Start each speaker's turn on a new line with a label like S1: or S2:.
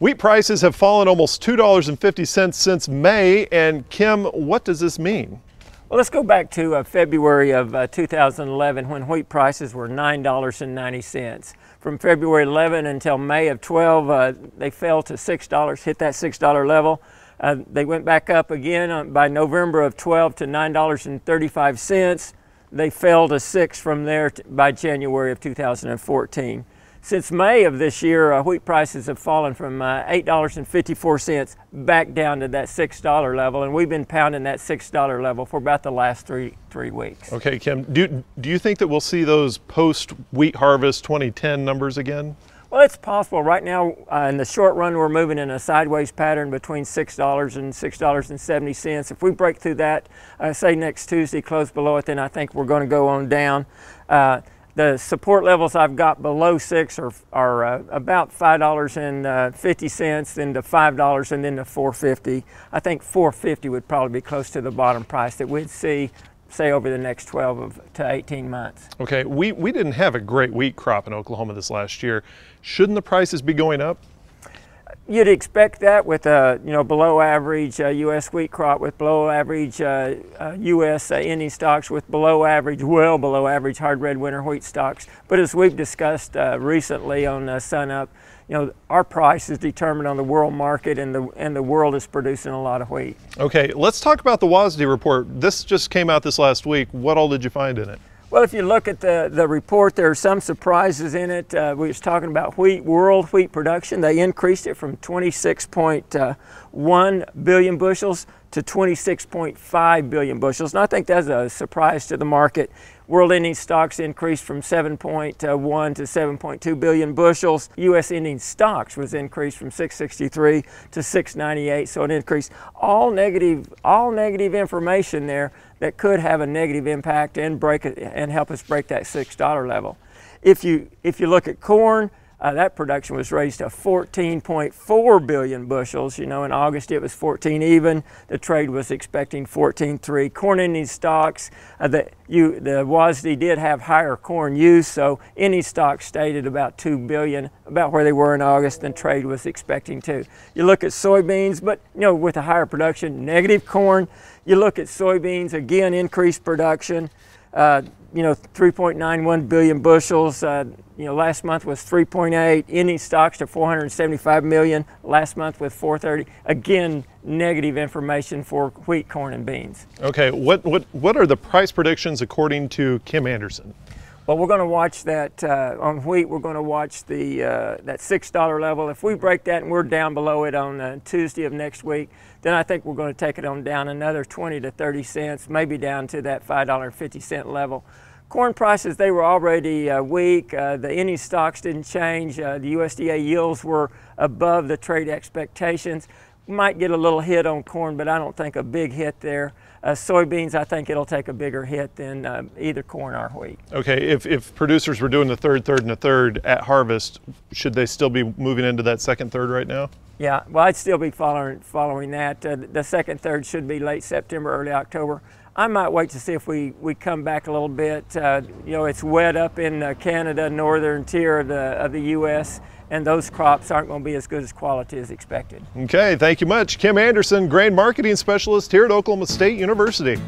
S1: Wheat prices have fallen almost $2.50 since May. And Kim, what does this mean?
S2: Well, let's go back to February of 2011 when wheat prices were $9.90. From February 11 until May of 12, they fell to $6, hit that $6 level. They went back up again by November of 12 to $9.35. They fell to $6 from there by January of 2014. Since May of this year, wheat prices have fallen from $8.54 back down to that $6 level, and we've been pounding that $6 level for about the last three weeks.
S1: Okay, Kim, do you think that we'll see those post-wheat harvest 2010 numbers again?
S2: Well, it's possible. Right now, in the short run, we're moving in a sideways pattern between $6 and $6.70. If we break through that, say next Tuesday, close below it, then I think we're going to go on down. The support levels I've got below $6 are about $5.50, then to $5, and then to $4.50. I think $4.50 would probably be close to the bottom price that we'd see, say, over the next 12 to 18 months.
S1: Okay, we didn't have a great wheat crop in Oklahoma this last year. Shouldn't the prices be going up?
S2: You'd expect that with a below average U.S. wheat crop, with below average U.S. ending stocks, with below average, well below average hard red winter wheat stocks. But as we've discussed recently on Sun Up, our price is determined on the world market, and the world is producing a lot of wheat. Okay,
S1: let's talk about the WASDE report. This just came out this last week. What all did you find in it?
S2: Well, if you look at the report, there are some surprises in it. We was talking about world wheat production. They increased it from 26.1 billion bushels to 26.5 billion bushels. And I think that's a surprise to the market. World ending stocks increased from 7.1 to 7.2 billion bushels. U.S. ending stocks was increased from 663 to 698, so an increase. All negative information there that could have a negative impact and help us break that $6 level. If you look at corn, that production was raised to 14.4 billion bushels. In August it was 14 even. The trade was expecting 14.3. Corn ending stocks, the WASDE did have higher corn use, so ending stocks stayed at about 2 billion, about where they were in August, and trade was expecting 2. You look at soybeans, but with a higher production, negative corn. You look at soybeans, again, increased production. 3.91 billion bushels. Last month was 3.8. Ending stocks to 475 million. Last month with 430. Again, negative information for wheat, corn, and beans.
S1: Okay, what are the price predictions according to Kim Anderson?
S2: Well, we're going to watch that on wheat. We're going to watch that $6 level. If we break that and we're down below it on Tuesday of next week, then I think we're going to take it on down another 20 to 30 cents, maybe down to that $5.50 level. Corn prices, they were already weak. The ending stocks didn't change. The USDA yields were above the trade expectations. Might get a little hit on corn, but I don't think a big hit there. Soybeans, I think it'll take a bigger hit than either corn or wheat.
S1: Okay, if producers were doing the third, and a third at harvest, should they still be moving into that second, third right now?
S2: Yeah, well, I'd still be following that. The second, third should be late September, early October. I might wait to see if we come back a little bit. It's wet up in Canada, northern tier of the U.S., and those crops aren't going to be as good as quality as expected.
S1: Okay, thank you much. Kim Anderson, Grain Marketing Specialist here at Oklahoma State University.